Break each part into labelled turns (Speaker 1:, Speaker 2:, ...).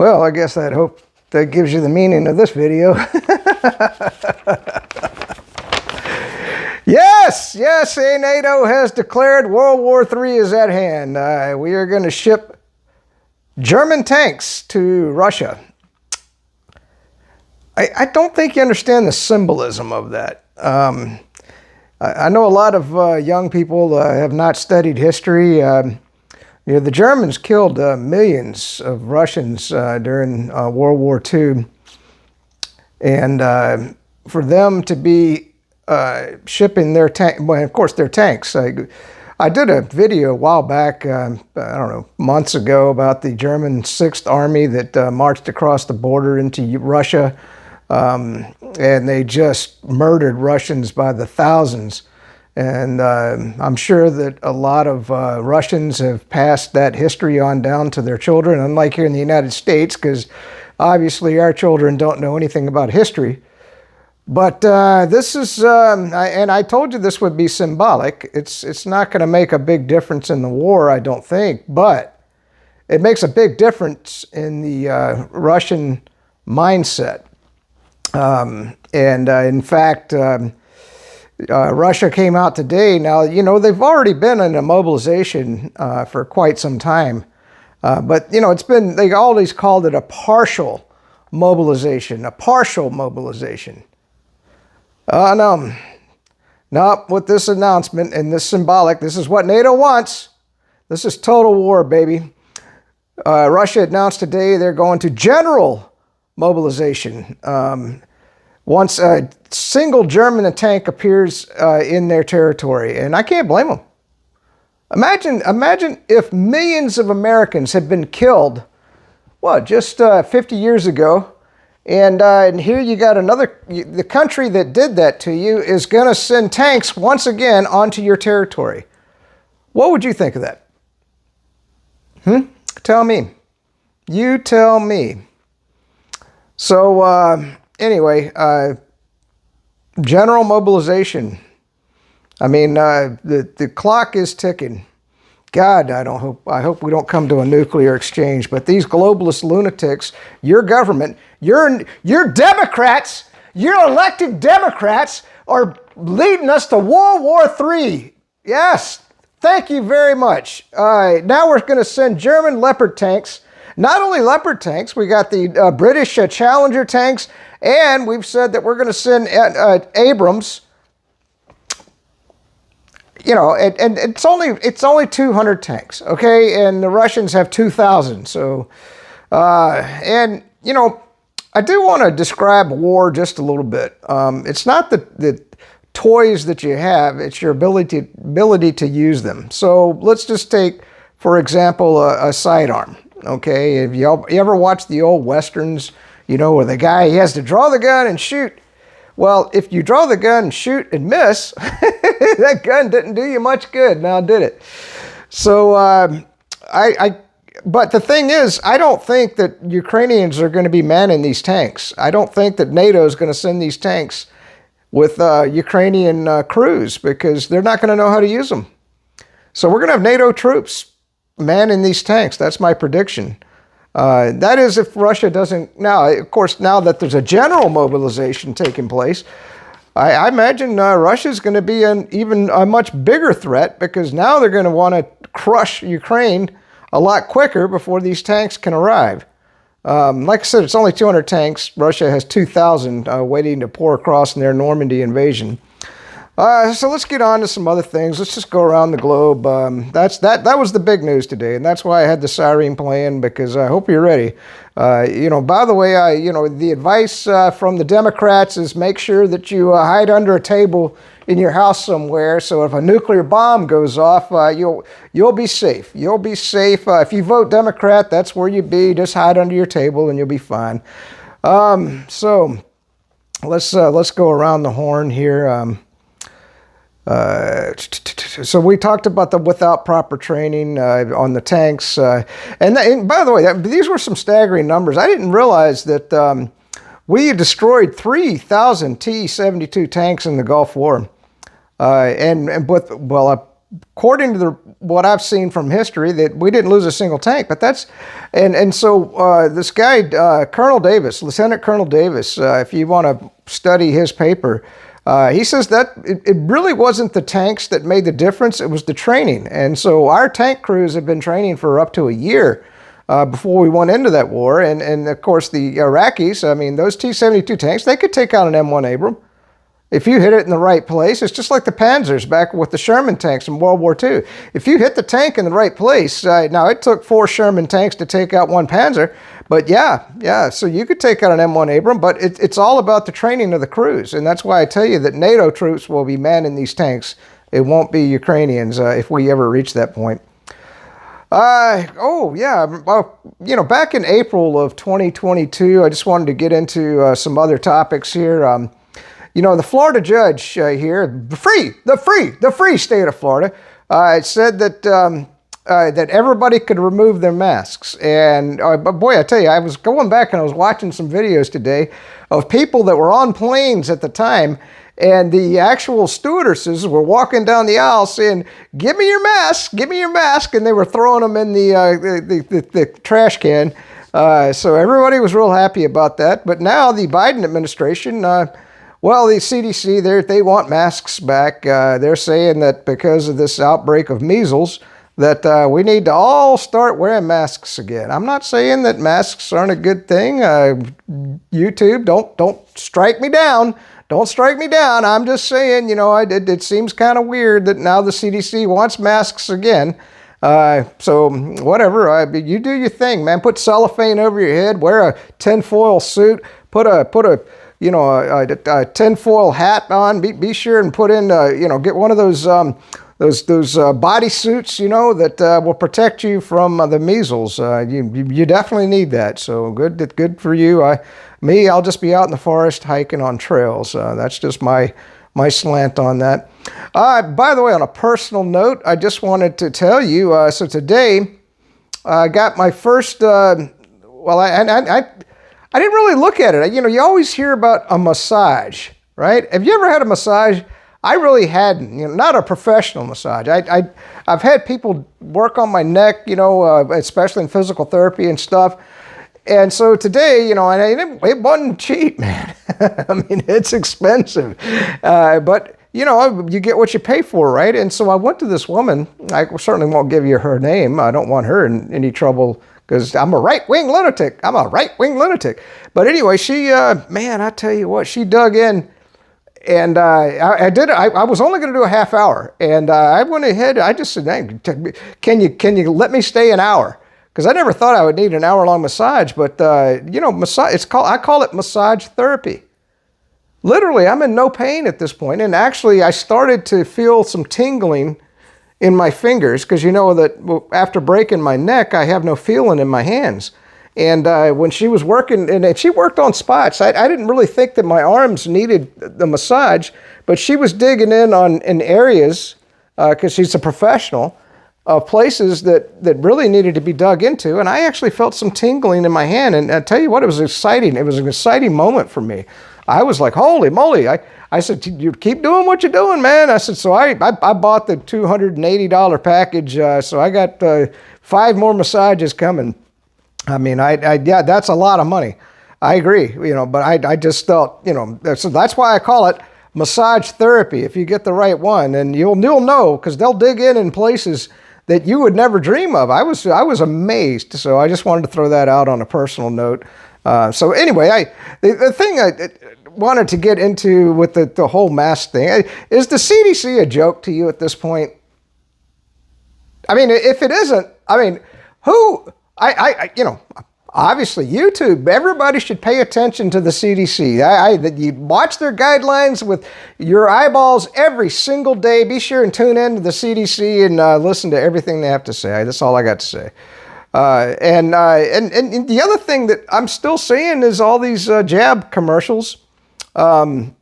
Speaker 1: Well, I guess I'd hope that gives you the meaning of this video. Yes, NATO has declared World War III is at hand. We are going to ship German tanks to Russia. I don't think you understand the symbolism of that. I know a lot of young people have not studied history. The Germans killed millions of Russians during World War II. And for them to be shipping their tank, well, of course, their tanks. I did a video a while back, I don't know, months ago, about the German 6th Army that marched across the border into Russia. And they just murdered Russians by the thousands. And I'm sure that a lot of Russians have passed that history on down to their children, unlike here in the United States, because obviously our children don't know anything about history. But this is, and I told you this would be symbolic. It's not going to make a big difference in the war, I don't think, but it makes a big difference in the Russian mindset. In fact, Russia came out today. Now, they've already been in a mobilization for quite some time. But, it's been, they always called it a partial mobilization, No, with this announcement and this symbolic, this is what NATO wants. This is total war, baby. Russia announced today they're going to general mobilization. Once a single German tank appears in their territory, and I can't blame them. Imagine if millions of Americans had been killed, just 50 years ago, and here you got the country that did that to you is going to send tanks once again onto your territory. What would you think of that? Tell me. You tell me. So, anyway, general mobilization. I mean, the clock is ticking. God, I hope we don't come to a nuclear exchange, but these globalist lunatics, your government, your Democrats, your elected Democrats are leading us to World War III. Yes, thank you very much. Now we're going to send German Leopard tanks. Not only Leopard tanks, we got the British Challenger tanks, and we've said that we're going to send Abrams. And it's only 200 tanks, okay? And the Russians have 2,000. So, I do want to describe war just a little bit. It's not the toys that you have; it's your ability to use them. So let's just take, for example, a sidearm. Okay, if you ever watch the old westerns, where the guy, he has to draw the gun and shoot. Well, if you draw the gun and shoot and miss, that gun didn't do you much good, now did it? So, but the thing is, I don't think that Ukrainians are going to be manning these tanks. I don't think that NATO is going to send these tanks with Ukrainian crews, because they're not going to know how to use them. So we're going to have NATO troops manning these tanks. That's my prediction. That is if Russia doesn't, now, of course, now that there's a general mobilization taking place, I imagine Russia's going to be even a much bigger threat, because now they're going to want to crush Ukraine a lot quicker before these tanks can arrive. Like I said, it's only 200 tanks. Russia has 2,000 waiting to pour across in their Normandy invasion. So let's get on to some other things. Let's just go around the globe. That was the big news today, and that's why I had the siren playing, because I hope you're ready. By the way, the advice from the Democrats is make sure that you hide under a table in your house somewhere, so if a nuclear bomb goes off, you'll be safe. You'll be safe. If you vote Democrat, that's where you be. Just hide under your table, and you'll be fine. So let's go around the horn here. So we talked about the without proper training on the tanks. And by the way, these were some staggering numbers. I didn't realize that we destroyed 3,000 T-72 tanks in the Gulf War. according to what I've seen from history, that we didn't lose a single tank. But that's, and so this guy, Colonel Davis, Lieutenant Colonel Davis, if you want to study his paper, he says that it really wasn't the tanks that made the difference, it was the training. And so our tank crews have been training for up to a year before we went into that war. And of course, the Iraqis, I mean, those T-72 tanks, they could take out an M1 Abram. If you hit it in the right place, it's just like the Panzers back with the Sherman tanks in World War II. If you hit the tank in the right place, now it took 4 Sherman tanks to take out 1 Panzer, but yeah, so you could take out an M1 Abram, but it's all about the training of the crews, and that's why I tell you that NATO troops will be manning these tanks. It won't be Ukrainians if we ever reach that point. Oh yeah, well, you know, back in April of 2022, I just wanted to get into some other topics here. You know, the Florida judge here, the free state of Florida, said that that everybody could remove their masks. And but boy, I tell you, I was going back and I was watching some videos today of people that were on planes at the time, and the actual stewardesses were walking down the aisle saying, "Give me your mask, give me your mask," and they were throwing them in the trash can. So everybody was real happy about that. But now the Biden administration. Well, the CDC, they want masks back. They're saying that because of this outbreak of measles, that we need to all start wearing masks again. I'm not saying that masks aren't a good thing. YouTube, don't strike me down. Don't strike me down. I'm just saying, you know, it seems kind of weird that now the CDC wants masks again. So whatever, you do your thing, man. Put cellophane over your head, wear a tinfoil suit, put a you know, a tinfoil hat on. Be sure and put in, you know, get one of those body suits, you know, that will protect you from the measles. You definitely need that. So good for you. I'll just be out in the forest hiking on trails. That's just my slant on that. By the way, on a personal note, I just wanted to tell you. So today, I got my first. I didn't really look at it. You know, you always hear about a massage, right? Have you ever had a massage? I really hadn't. You know, not a professional massage. I've had people work on my neck, you know, especially in physical therapy and stuff. And so today, you know, and it wasn't cheap, man. I mean, it's expensive, but you know, you get what you pay for, right? And so I went to this woman. I certainly won't give you her name. I don't want her in any trouble, because I'm a right-wing lunatic. But anyway, she, man, I tell you what, she dug in, and I was only going to do a half hour, and I went ahead. I just said, hey, can you let me stay an hour? Because I never thought I would need an hour-long massage, but you know, I call it massage therapy. Literally, I'm in no pain at this point, and actually, I started to feel some tingling in my fingers, because you know that after breaking my neck, I have no feeling in my hands. And when she was working, and she worked on spots, I didn't really think that my arms needed the massage, but she was digging in areas, because she's a professional, of places that really needed to be dug into, and I actually felt some tingling in my hand. And I tell you what, it was exciting. It was an exciting moment for me. I was like, holy moly. I said, you keep doing what you're doing, man. I said, so I bought the $280 package, so I got 5 more massages coming. I mean, yeah, that's a lot of money. I agree, you know, but I just felt, you know, so that's why I call it massage therapy. If you get the right one, and you'll know, because they'll dig in places that you would never dream of. I was amazed. So I just wanted to throw that out on a personal note. So anyway, the thing I wanted to get into with the whole mask thing, is the CDC a joke to you at this point? I mean, if it isn't, I mean, you know, obviously YouTube, everybody should pay attention to the CDC. You watch their guidelines with your eyeballs every single day. Be sure and tune in to the CDC and listen to everything they have to say. That's all I got to say. And the other thing that I'm still seeing is all these jab commercials. I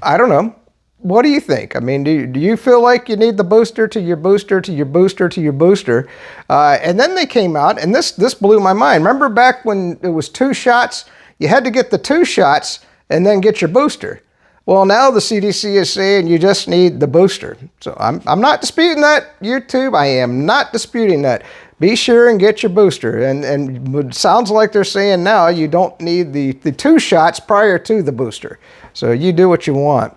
Speaker 1: don't know. What do you think? I mean, do you feel like you need the booster to your booster to your booster to your booster? And then they came out, and this blew my mind. Remember back when it was 2 shots? You had to get the 2 shots and then get your booster. Well, now the CDC is saying you just need the booster. So I'm not disputing that, YouTube. I am not disputing that. Be sure and get your booster. And it sounds like they're saying now you don't need the 2 shots prior to the booster. So you do what you want.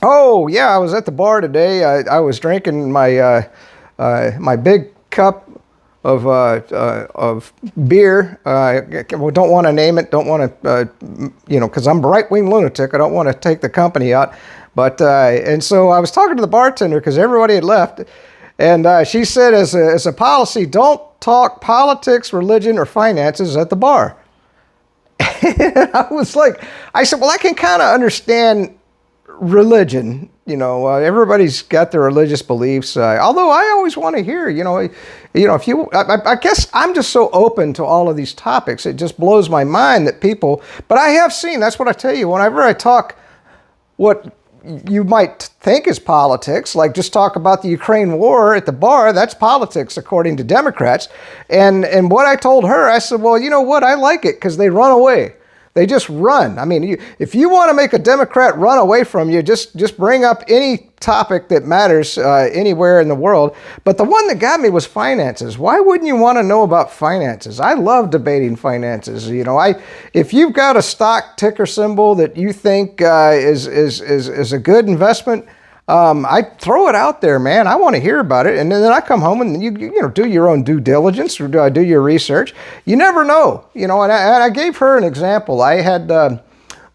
Speaker 1: Oh, yeah, I was at the bar today. I was drinking my my big cup of beer. Don't want to name it. Don't want to, because I'm a right-wing lunatic. I don't want to take the company out. But and so I was talking to the bartender because everybody had left, and she said, as a policy, don't talk politics, religion, or finances at the bar. And I said, well, I can kind of understand religion. Everybody's got their religious beliefs. Although I always want to hear, if you, I guess I'm just so open to all of these topics. It just blows my mind that people, but I have seen, that's what I tell you, whenever I talk what you might think is politics, like just talk about the Ukraine war at the bar, that's politics according to Democrats. And what I told her, I said, well, you know what? I like it because they run away. They just run. I mean, if you want to make a Democrat run away from you, just bring up any topic that matters anywhere in the world. But the one that got me was finances. Why wouldn't you want to know about finances? I love debating finances. If you've got a stock ticker symbol that you think is a good investment, I throw it out there, man. I want to hear about it. And then I come home and you do your own due diligence or do your research. You never know, and I gave her an example. I had a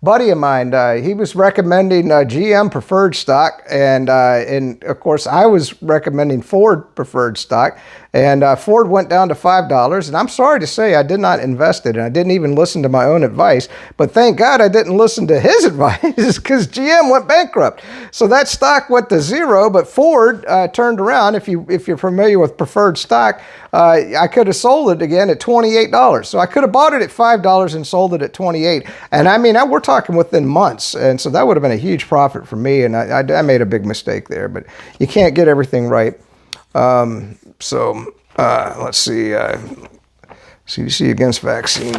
Speaker 1: buddy of mine, he was recommending GM preferred stock. And of course I was recommending Ford preferred stock, and Ford went down to $5. And I'm sorry to say I did not invest it, and I didn't even listen to my own advice. But thank God I didn't listen to his advice because GM went bankrupt. So that stock went to zero, but Ford turned around. If you're familiar with preferred stock, I could have sold it again at $28. So I could have bought it at $5 and sold it at $28. And I mean, we're talking within months. And so that would have been a huge profit for me. And I made a big mistake there, but you can't get everything right. Let's see. CDC against vaccine.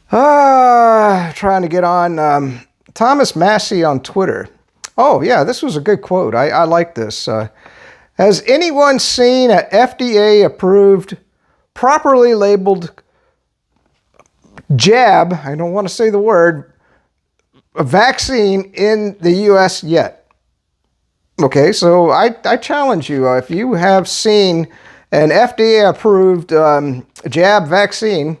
Speaker 1: Trying to get on Thomas Massey on Twitter. Oh, yeah, this was a good quote. I like this. Has anyone seen an FDA-approved, properly labeled jab, I don't want to say the word, a vaccine in the U.S. yet? Okay, so I challenge you, if you have seen an FDA-approved jab vaccine,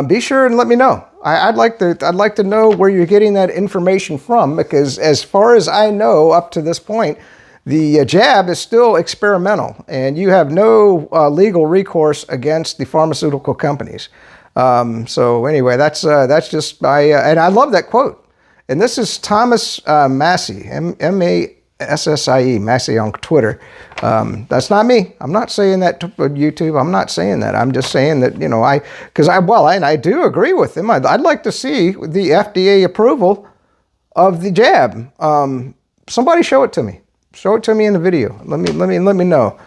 Speaker 1: be sure and let me know. I'd like to know where you're getting that information from, because as far as I know, up to this point, the jab is still experimental, and you have no legal recourse against the pharmaceutical companies. So anyway, that's just and I love that quote. And this is Thomas Massey, M-A-S-S-I-E, Massey on Twitter. That's not me. I'm not saying that to YouTube. I'm not saying that. I'm just saying that, I do agree with him. I'd like to see the FDA approval of the jab. Somebody show it to me. Show it to me in the video. Let me know.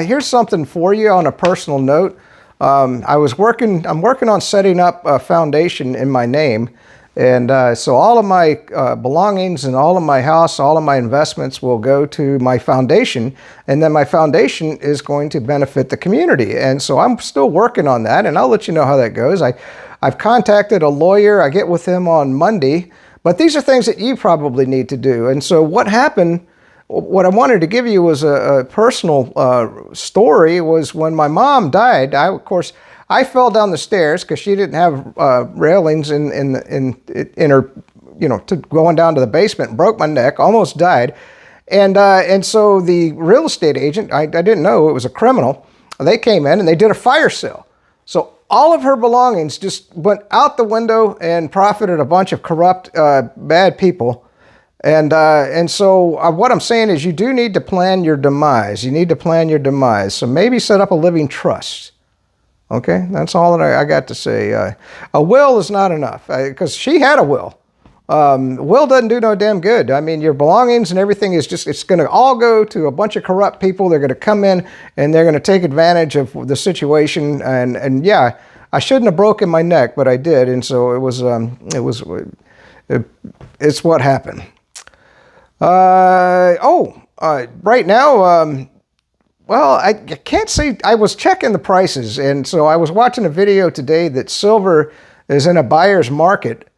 Speaker 1: Here's something for you on a personal note. I'm working on setting up a foundation in my name. And so all of my belongings and all of my house, all of my investments will go to my foundation. And then my foundation is going to benefit the community. And so I'm still working on that, and I'll let you know how that goes. I've contacted a lawyer. I get with him on Monday. But these are things that you probably need to do. And so what happened, what I wanted to give you was a personal story, was when my mom died. I fell down the stairs because she didn't have railings in her, going down to the basement, and broke my neck, almost died. And so the real estate agent, I didn't know it was a criminal, they came in and they did a fire sale. So all of her belongings just went out the window and profited a bunch of corrupt, bad people. And so what I'm saying is you do need to plan your demise. You need to plan your demise. So maybe set up a living trust. Okay, that's all that I got to say. A will is not enough, because she had a will. Will doesn't do no damn good. I mean, your belongings and everything is it's going to all go to a bunch of corrupt people. They're going to come in and they're going to take advantage of the situation. And yeah, I shouldn't have broken my neck, but I did, and so it's what happened. Right now, well, I can't say. I was checking the prices, and so I was watching a video today that silver is in a buyer's market.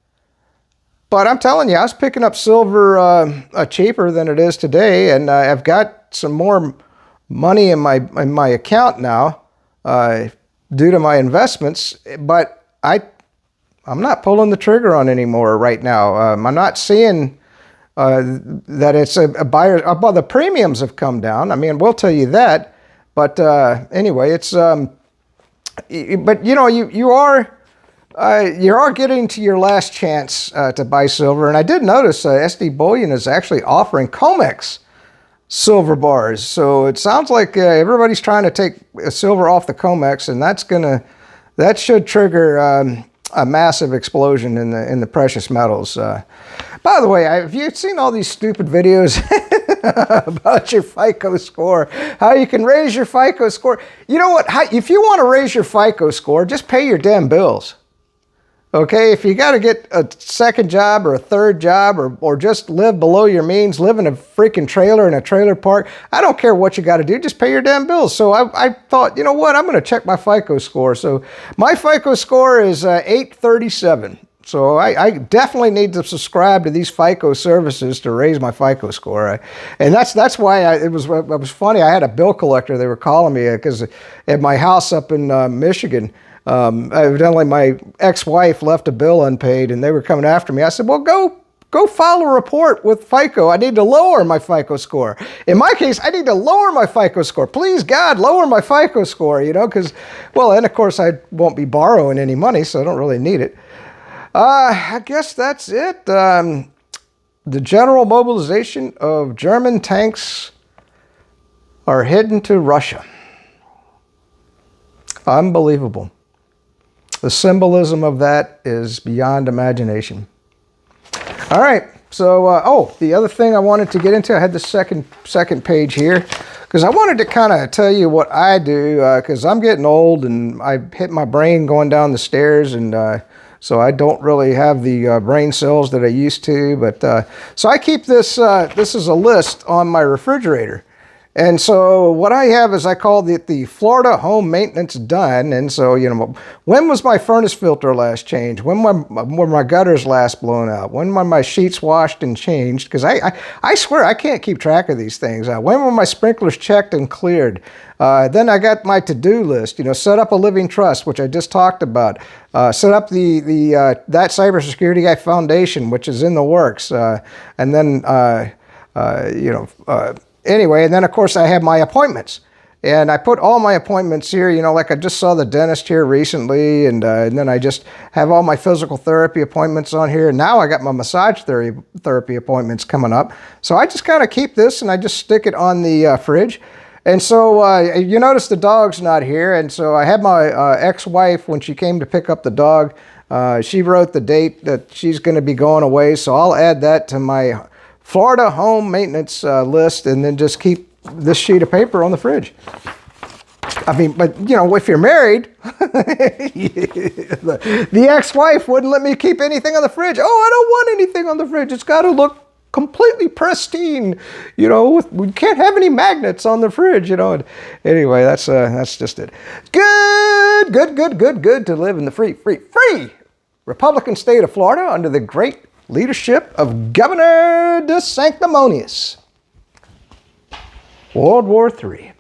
Speaker 1: But I'm telling you, I was picking up silver cheaper than it is today, and I've got some more money in my account now due to my investments. But I'm not pulling the trigger on any more right now. I'm not seeing that it's a buyer. Well, the premiums have come down. I mean, we'll tell you that. But anyway, it's but you know, you are getting to your last chance to buy silver. And I did notice SD Bullion is actually offering COMEX silver bars. So it sounds like everybody's trying to take silver off the COMEX, and that should trigger a massive explosion in the precious metals. By the way, have you seen all these stupid videos about your FICO score? How you can raise your FICO score? You know what? If you want to raise your FICO score, just pay your damn bills. Okay, if you got to get a second job or a third job or just live below your means, live in a freaking trailer in a trailer park, I don't care what you got to do, just pay your damn bills. So I thought, you know what, I'm going to check my FICO score. So my FICO score is 837. So I definitely need to subscribe to these FICO services to raise my FICO score. And that's why it was funny. I had a bill collector. They were calling me because at my house up in Michigan, evidently my ex-wife left a bill unpaid and they were coming after me. I said, well, go file a report with FICO. I need to lower my FICO score. In my case, I need to lower my FICO score. Please, God, lower my FICO score, you know, because, well, and of course I won't be borrowing any money, so I don't really need it. I guess that's it. The general mobilization of German tanks are heading to Russia. Unbelievable. The symbolism of that is beyond imagination. All right. So, the other thing I wanted to get into, I had the second page here, because I wanted to kind of tell you what I do, because I'm getting old and I hit my brain going down the stairs, and so I don't really have the brain cells that I used to. But so I keep this. This is a list on my refrigerator. And so what I have is I called it the Florida Home Maintenance Done. And so, you know, when was my furnace filter last changed? When were my gutters last blown out? When were my sheets washed and changed? Because I swear I can't keep track of these things. When were my sprinklers checked and cleared? Then I got my to-do list, you know, set up a living trust, which I just talked about. Set up that cybersecurity guy foundation, which is in the works. And then, anyway, and then of course I have my appointments, and I put all my appointments here. You know, like I just saw the dentist here recently, and then I just have all my physical therapy appointments on here. And now I got my massage therapy appointments coming up. So I just kind of keep this and I just stick it on the fridge. And so you notice the dog's not here, and so I had my ex-wife, when she came to pick up the dog, she wrote the date that she's going to be going away. So I'll add that to my Florida home maintenance list, and then just keep this sheet of paper on the fridge. I mean, but you know, if you're married, the ex-wife wouldn't let me keep anything on the fridge. Oh, I don't want anything on the fridge. It's got to look completely pristine. You know, we can't have any magnets on the fridge. You know. And anyway, that's just it. Good to live in the free Republican state of Florida under the great leadership of Governor DeSanctimonious. World War III.